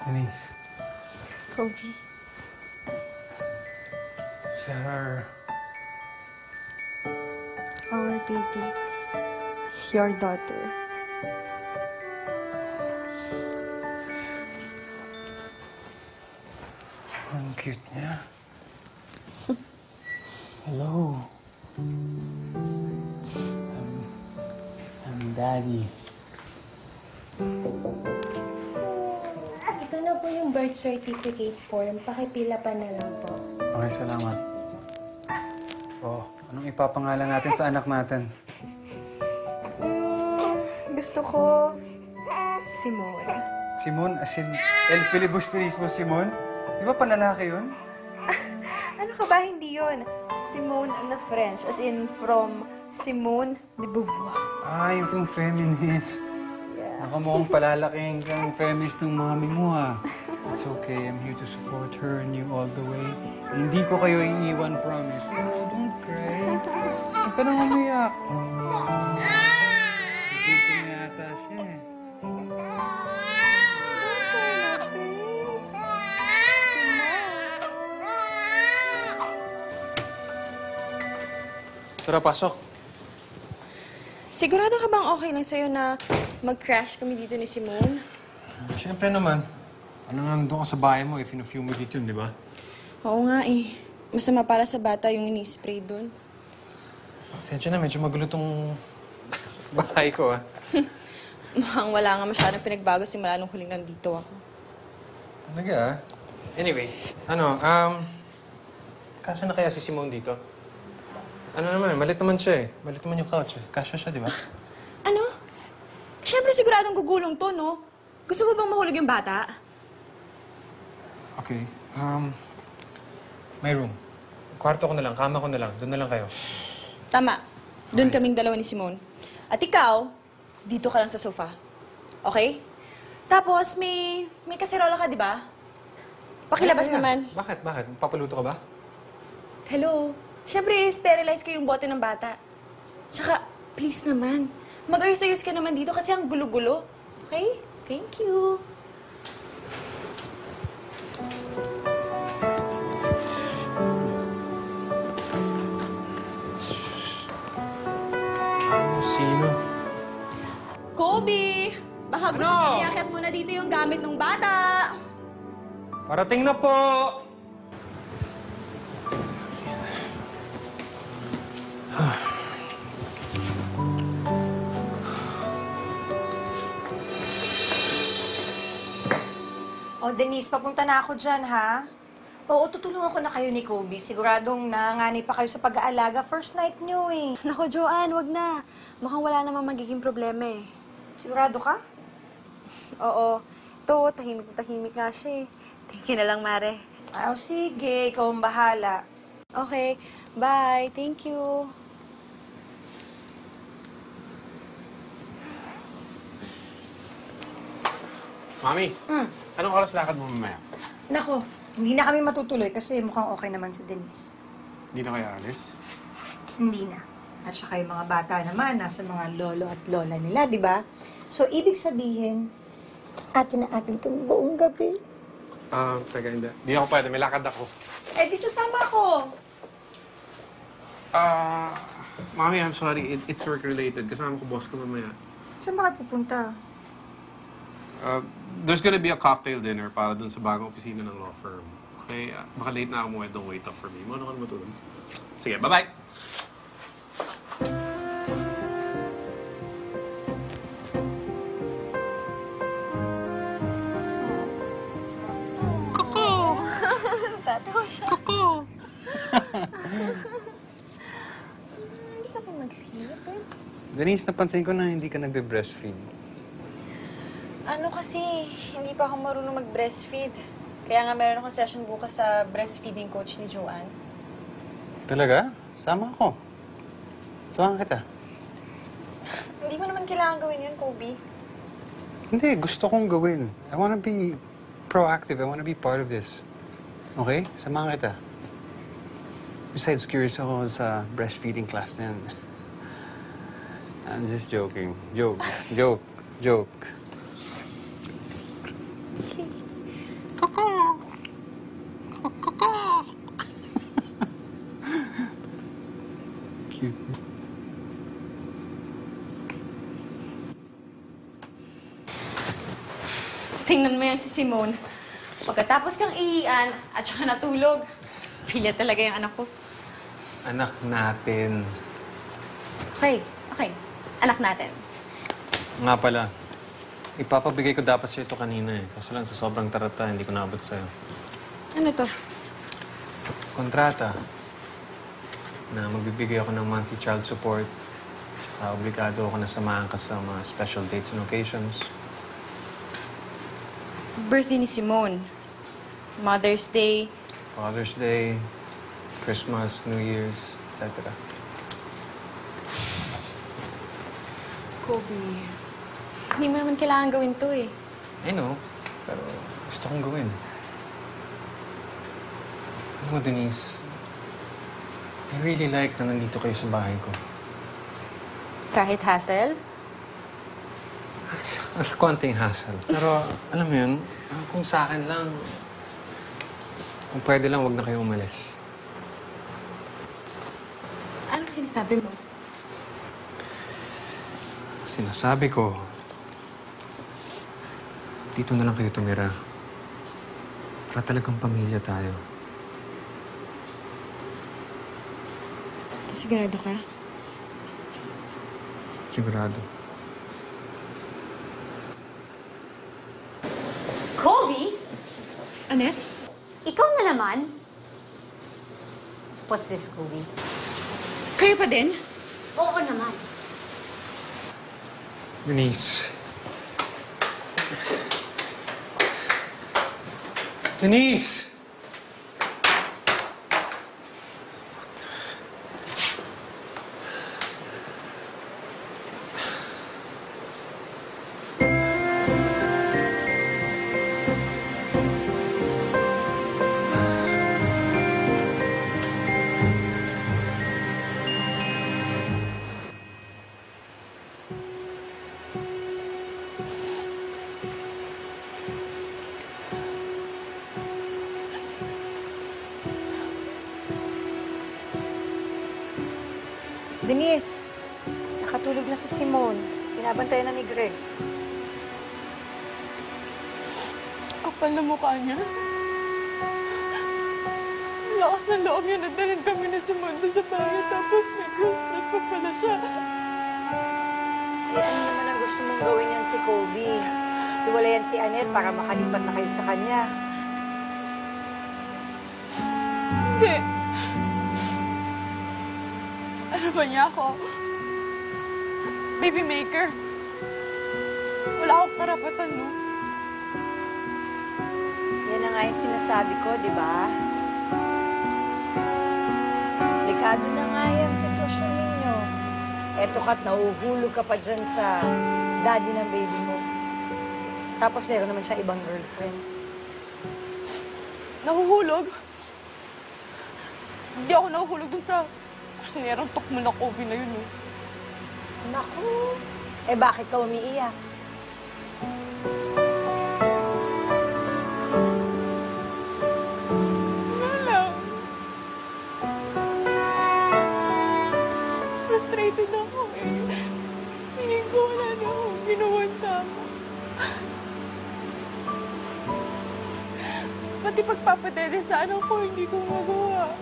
Denise. Kobe. Sarah. Our baby. Your daughter. Ang cute niya. Hello. I'm Daddy. Ito na po yung birth certificate form. Pakipila pa na lang po. Okay, salamat. Anong ipapangalan natin sa anak natin? Gusto ko... Simone. Simon, as in, El Filibusterismo Simon? Di ba palalaki yun? Ano ka ba? Hindi yun. Simone na French. As in, from Simone de Beauvoir. Ah, yung feminist. Yeah. Ako mukhang palalaking kang feminist ng mami mo, ah. It's okay. I'm here to support her and you all the way. Hindi ko kayo iiwan, promise. Oh, don't cry. Huwag ka nang umiyak. Gutom yata siya, eh. Tara, pasok. Sigurado ka bang okay lang sa'yo na mag-crash kami dito ni Simone? Siyempre naman. Ano nga doon ka sa bahay mo, if in-fumigate yun, di ba? Oo nga eh. Masama para sa bata yung ini-spray doon. Sensya na, medyo magulo tong bahay ko, ah. Mukhang wala nga masyadong pinagbago simula nung huling nandito ako. Talaga, ah. Anyway, kasya na kaya si Simone dito? Ano naman, malit naman siya, eh. Malit naman yung couch, eh. Kasya siya, di ba? Ano? Siyempre siguradong gugulong to, no? Gusto mo bang mahulog yung bata? Okay, my room. Kwarto ko na lang, kama ko na lang. Doon na lang kayo. Tama. Doon kaming dalawa ni Simone. At ikaw, dito ka lang sa sofa. Okay? Tapos, may kaserola ka, di ba? Pakilabas naman. Bakit? Papaluto ka ba? Hello? Siyempre, sterilize ko yung bote ng bata. Tsaka, please naman. Mag-ayos-ayos ka naman dito kasi ang gulo-gulo. Okay? Thank you. Sino? Kobe! Baka gusto mo iakit muna dito yung gamit ng bata. Parating na po! Oh, Denise, papunta na ako dyan, ha? Oo, tutulungan ko na kayo ni Kobe. Siguradong nanganganib pa kayo sa pag-aalaga. First night niyo, eh. Nako, Joanne, wag na. Mukhang wala namang magiging problema eh. Sigurado ka? Oo. Ito, tahimik nga siya eh. Thank you na lang, Mare. Oh, sige. Ikaw ang bahala. Okay. Bye. Thank you. Mami, anong oras lakad mo mamaya? Nako, hindi na kami matutuloy kasi mukhang okay naman si Denise. Hindi na kayo alis? Hindi na. At saka yung mga bata naman, nasa mga lolo at lola nila, di ba? So, ibig sabihin, atin na atin itong buong gabi. Teka, hindi. Hindi ako pwede. May lakad ako. Eh, di sasama ako. Mami, I'm sorry. It's work-related. Kasama ko boss ko mamaya. Saan ba kayo pupunta? There's gonna be a cocktail dinner para dun sa bagong opisina ng law firm. Okay? Baka late na ako mo. Don't wait up for me. Muna ka na matulog. Sige, bye-bye! Tatawa siya. Kuko! Hindi ka pa mag-sleep eh. Denise, napansin ko na hindi ka nagbe-breastfeed. Ano kasi, hindi pa ako marunong mag-breastfeed. Kaya nga meron akong session bukas sa breastfeeding coach ni Joanne. Talaga? Sama ako. Samahan kita. Hindi mo naman kailangan gawin yun, Kobe. Hindi, gusto kong gawin. I wanna be proactive. I wanna be part of this. Okay? Samahan kita. Besides, curious ako sa breastfeeding class na yan. I'm just joking. Joke. Tingnan mo yan si Simone. Pagkatapos kang ihian at saka natulog, pilya talaga yung anak ko. Anak natin. Okay, okay. Anak natin. Nga pala, ipapabigay ko dapat sa'yo ito kanina eh. Kaso lang sa sobrang tarata, hindi ko naabot sa'yo. Ano to? Kontrata na magbibigay ako ng monthly child support. Tsaka obligado ako na samahan ka sa mga special dates and occasions. Birthday ni Simone. Mother's Day. Father's Day, Christmas, New Year's, etc. Kobe. Hindi mo naman kailangan gawin to eh. I know, pero gusto kong gawin. Alam mo, Denise, I really like na nandito kayo sa bahay ko. Kahit hassle? Konting hassle. Pero, alam mo yun, kung sa akin lang, kung pwede lang, wag na kayo umalis. Anong sinasabi mo? Sinasabi ko, dito na lang kayo tumira. Para talagang pamilya tayo. Sigurado ka? Sigurado. Kobe? Annette? Ikaw na naman? What's this, Kobe? Kayo pa din? Oo naman. Denise. Denise! Denise, nakatulog na si Simone. Binabantayan na ni Greg. Kapal na mukha niya. Lakas ng loob niya na dalhin kami na si Mondo sa bahay tapos may girlfriend pa pala siya. Eh, ano naman ang gusto mong gawin yan si Kobe? Iwalayan si Annette para makalipat na kayo sa kanya. Hindi. Ano ba niya ako? Baby maker. Wala akong karapatan, no? Yan na nga yung sinasabi ko, di ba? Delikado na nga yung sitwasyon ninyo. Eto ka't nahuhulog ka pa dyan sa daddy ng baby mo. Tapos meron naman siya ibang girlfriend. Nahuhulog? Hindi ako nahuhulog dun sa kusinerang tukmo na Kobe na yun, no? Naku! Eh bakit ka umiiyak? Wala lang. Frustrated ako eh. Hindi ko wala na akong ginawan tama. Pati pagpapadede sa anak ko, hindi ko magawa.